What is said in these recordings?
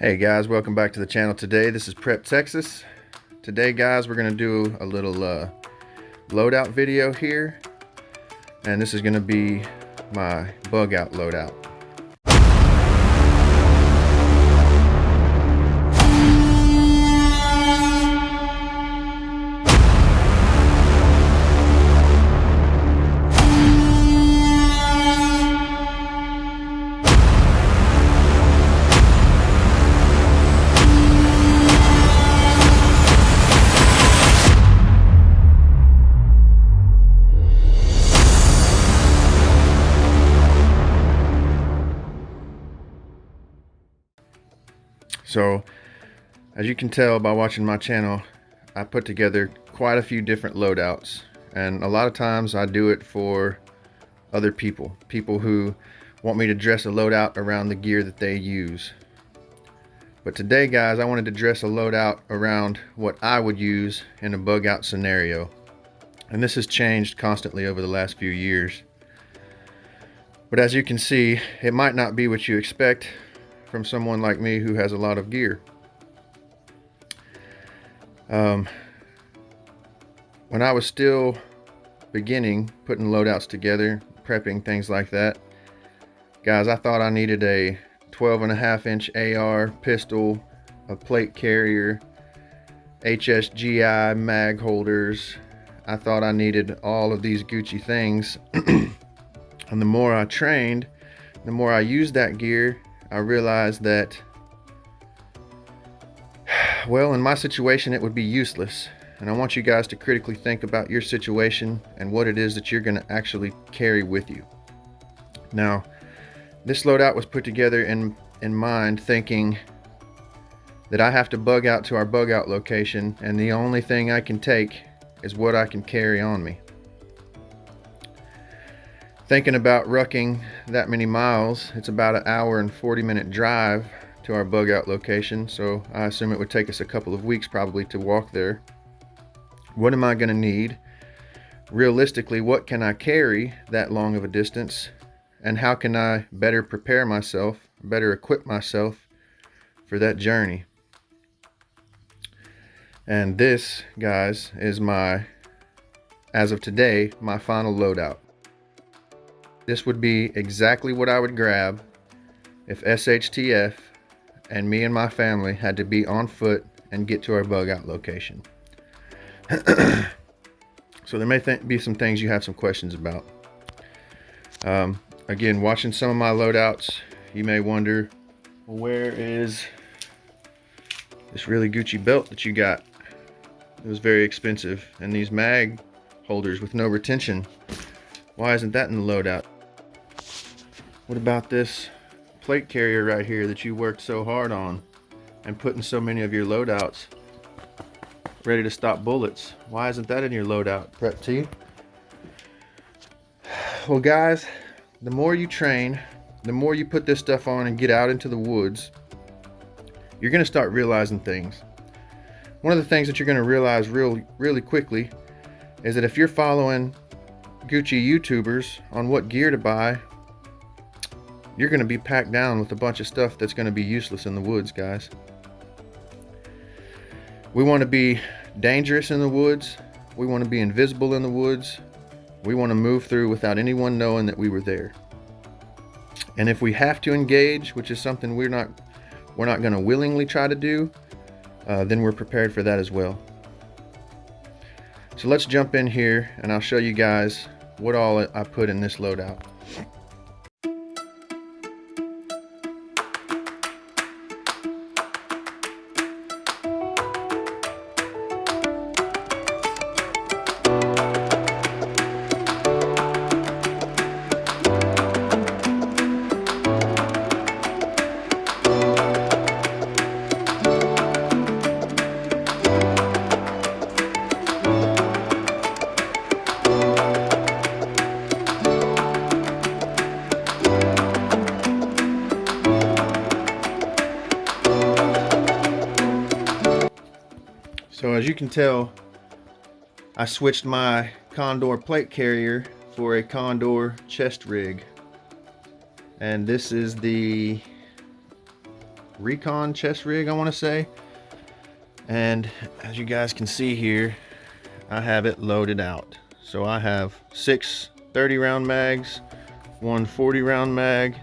Hey guys, welcome back to the channel. Today this is PrepTexas. Today guys, we're gonna do a little loadout video here, and this is gonna be my bug out loadout. So, as you can tell by watching my channel, I put together quite a few different loadouts, and a lot of times I do it for other people who want me to dress a loadout around the gear that they use. But today guys, I wanted to dress a loadout around what I would use in a bug out scenario, and this has changed constantly over the last few years. But as you can see, it might not be what you expect from someone like me who has a lot of gear. When I was still beginning putting loadouts together, prepping, things like that, guys, I thought I needed a 12.5-inch AR pistol, a plate carrier, HSGI mag holders. I thought I needed all of these Gucci things. And the more I trained, the more I used that gear, I realized that, well, in my situation, it would be useless. And I want you guys to critically think about your situation and what it is that you're going to actually carry with you. Now, this loadout was put together in mind thinking that I have to bug out to our bug out location, and the only thing I can take is what I can carry on me. Thinking about rucking that many miles, it's about an hour and 40-minute drive to our bug out location, so I assume it would take us a couple of weeks probably to walk there. What am I going to need? Realistically, what can I carry that long of a distance, and how can I better prepare myself, better equip myself for that journey? And this, guys, is my, as of today, my final loadout. This would be exactly what I would grab if SHTF and me and my family had to be on foot and get to our bug out location. So there may be some things you have some questions about. Again, watching some of my loadouts, you may wonder, well, where is this really Gucci belt that you got? It was very expensive. And these mag holders with no retention, why isn't that in the loadout? What about this plate carrier right here that you worked so hard on and putting so many of your loadouts ready to stop bullets? Why isn't that in your loadout, Prep T? Well guys, the more you train, the more you put this stuff on and get out into the woods, you're going to start realizing things. One of the things that you're going to realize really quickly is that if you're following Gucci YouTubers on what gear to buy, you're going to be packed down with a bunch of stuff that's going to be useless in the woods, guys. We want to be dangerous in the woods. We want to be invisible in the woods. We want to move through without anyone knowing that we were there. And if we have to engage, which is something we're not going to willingly try to do, then we're prepared for that as well. So let's jump in here and I'll show you guys what all I put in this loadout. So as you can tell, I switched my Condor plate carrier for a Condor chest rig. And this is the Recon chest rig, I want to say. And as you guys can see here, I have it loaded out. So I have 6 30-round mags, 1 40-round mag,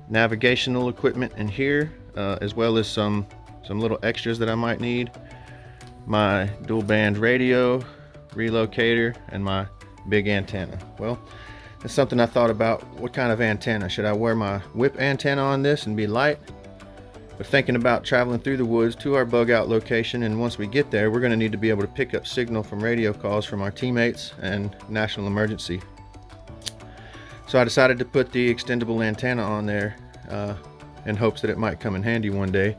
navigational equipment in here, as well as some little extras that I might need. My dual band radio, relocator, and my big antenna. Well, it's something I thought about. What kind of antenna? Should I wear my whip antenna on this and be light? But thinking about traveling through the woods to our bug out location, and once we get there, we're going to need to be able to pick up signal from radio calls from our teammates and national emergency. So I decided to put the extendable antenna on there in hopes that it might come in handy one day.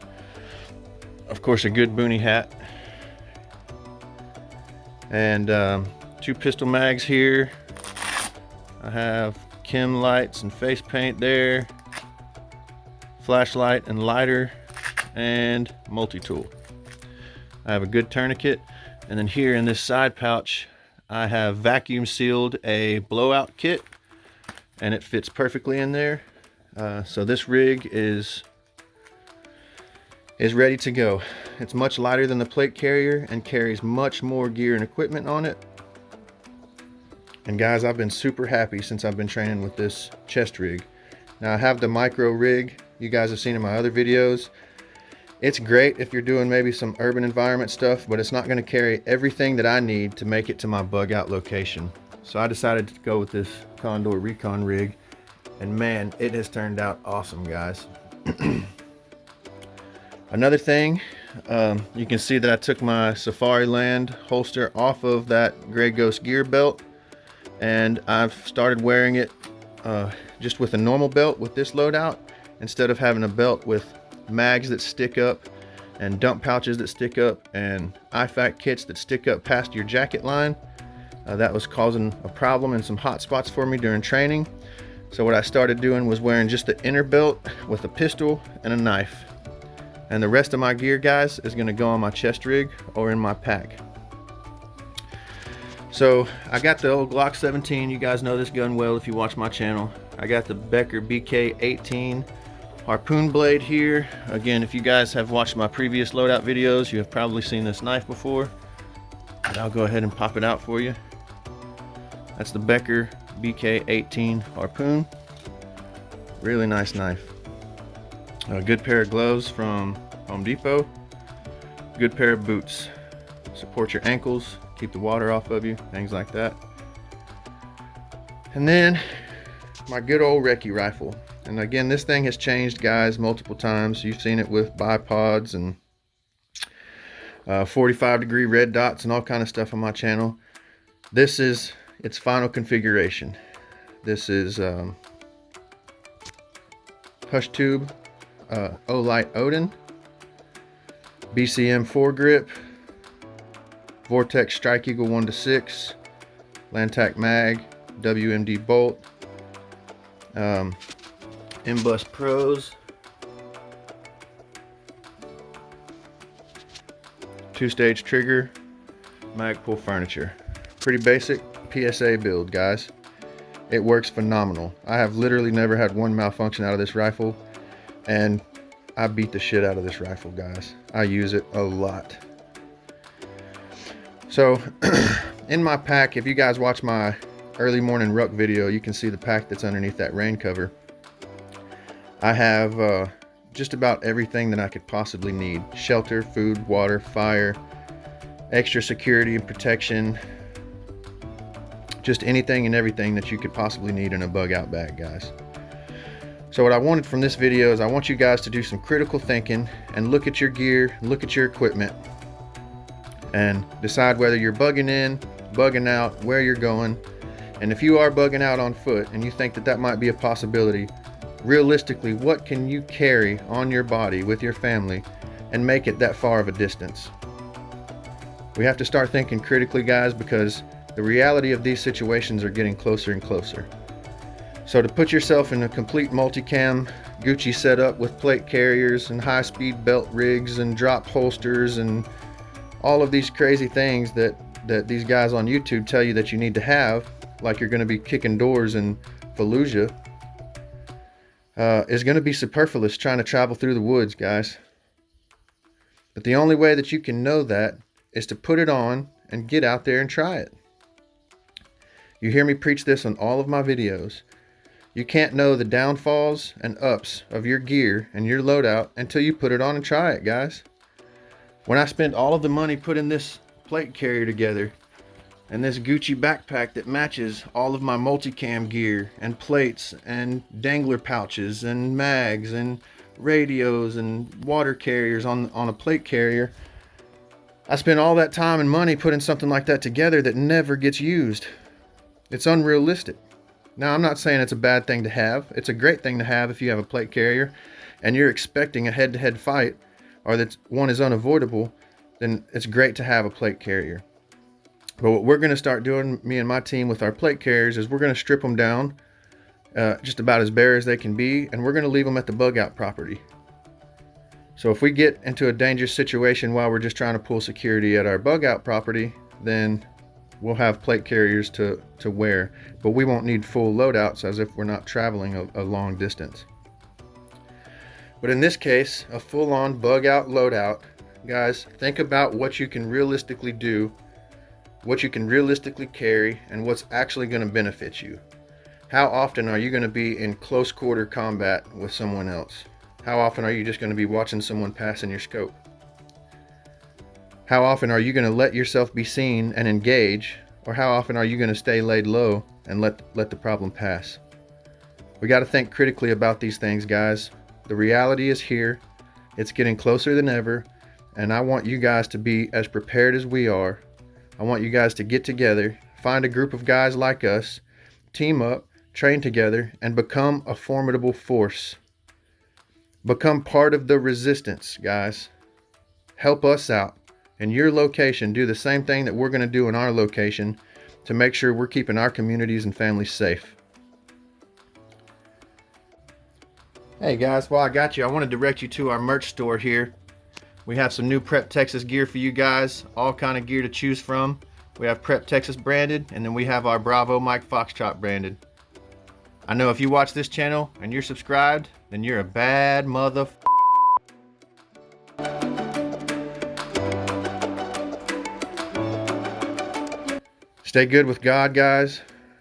Of course, a good boonie hat. And 2 pistol mags here. I have chem lights and face paint there, flashlight and lighter, and multi-tool. I have a good tourniquet, and then here in this side pouch I have vacuum sealed a blowout kit, and it fits perfectly in there. So this rig is ready to go. It's much lighter than the plate carrier and carries much more gear and equipment on it. And guys, I've been super happy since I've been training with this chest rig. Now I have the micro rig you guys have seen in my other videos. It's great if you're doing maybe some urban environment stuff, but it's not going to carry everything that I need to make it to my bug out location. So I decided to go with this Condor Recon rig, and man, it has turned out awesome, guys. Another thing, you can see that I took my Safariland holster off of that Grey Ghost gear belt, and I've started wearing it just with a normal belt with this loadout, instead of having a belt with mags that stick up and dump pouches that stick up and IFAK kits that stick up past your jacket line. That was causing a problem in some hot spots for me during training. So what I started doing was wearing just the inner belt with a pistol and a knife. And the rest of my gear, guys, is going to go on my chest rig or in my pack. So I got the old Glock 17. You guys know this gun well if you watch my channel. I got the Becker BK-18 harpoon blade here. Again, if you guys have watched my previous loadout videos, you have probably seen this knife before. But I'll go ahead and pop it out for you. That's the Becker BK-18 harpoon. Really nice knife. A good pair of gloves from Home Depot. Good pair of boots. Support your ankles, keep the water off of you, things like that. And then my good old Recce Rifle. And again, this thing has changed, guys, multiple times. You've seen it with bipods and 45-degree red dots and all kind of stuff on my channel. This is its final configuration. This is push tube, Olight Odin, BCM 4-grip, Vortex Strike Eagle 1-6, Lantac mag, WMD bolt, Mbus Pros, 2-stage trigger, Magpul furniture. Pretty basic PSA build, guys. It works phenomenal. I have literally never had one malfunction out of this rifle, and I beat the shit out of this rifle, guys. I use it a lot. So in my pack, if you guys watch my early morning ruck video, you can see the pack that's underneath that rain cover. I have just about everything that I could possibly need. Shelter, food, water, fire, extra security and protection. Just anything and everything that you could possibly need in a bug out bag, guys. So what I wanted from this video is I want you guys to do some critical thinking and look at your gear, look at your equipment, and decide whether you're bugging in, bugging out, where you're going. And if you are bugging out on foot and you think that that might be a possibility, realistically, what can you carry on your body with your family and make it that far of a distance? We have to start thinking critically, guys, because the reality of these situations are getting closer and closer. So to put yourself in a complete multicam Gucci setup with plate carriers and high-speed belt rigs and drop holsters and all of these crazy things that these guys on YouTube tell you that you need to have, like you're going to be kicking doors in Fallujah, is going to be superfluous trying to travel through the woods, guys. But the only way that you can know that is to put it on and get out there and try it. You hear me preach this on all of my videos. You can't know the downfalls and ups of your gear and your loadout until you put it on and try it, guys. When I spent all of the money putting this plate carrier together and this Gucci backpack that matches all of my multicam gear and plates and dangler pouches and mags and radios and water carriers on a plate carrier, I spent all that time and money putting something like that together that never gets used. It's unrealistic. Now, I'm not saying it's a bad thing to have. It's a great thing to have if you have a plate carrier and you're expecting a head-to-head fight, or that one is unavoidable, then it's great to have a plate carrier. But what we're going to start doing, me and my team, with our plate carriers is we're going to strip them down just about as bare as they can be, and we're going to leave them at the bug out property. So if we get into a dangerous situation while we're just trying to pull security at our bug out property, then we'll have plate carriers to wear, but we won't need full loadouts as if we're not traveling a long distance. But in this case, a full-on bug out loadout, guys, think about what you can realistically do, what you can realistically carry, and what's actually going to benefit you. How often are you going to be in close quarter combat with someone else? How often are you just going to be watching someone pass in your scope? How often are you going to let yourself be seen and engage, or how often are you going to stay laid low and let the problem pass? We got to think critically about these things, guys. The reality is here. It's getting closer than ever, and I want you guys to be as prepared as we are. I want you guys to get together, find a group of guys like us, team up, train together, and become a formidable force. Become part of the resistance, guys. Help us out. In your location, do the same thing that we're going to do in our location to make sure we're keeping our communities and families safe. Hey guys, while I got you, I want to direct you to our merch store here. We have some new PrepTexas gear for you guys, all kind of gear to choose from. We have PrepTexas branded, and then we have our Bravo Mike Foxtrot branded. I know if you watch this channel and you're subscribed, then you're a bad mother. Stay good with God, guys.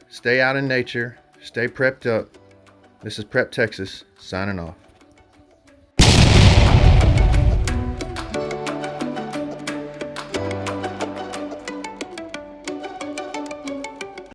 Stay out in nature. Stay prepped up. This is PrepTexas signing off.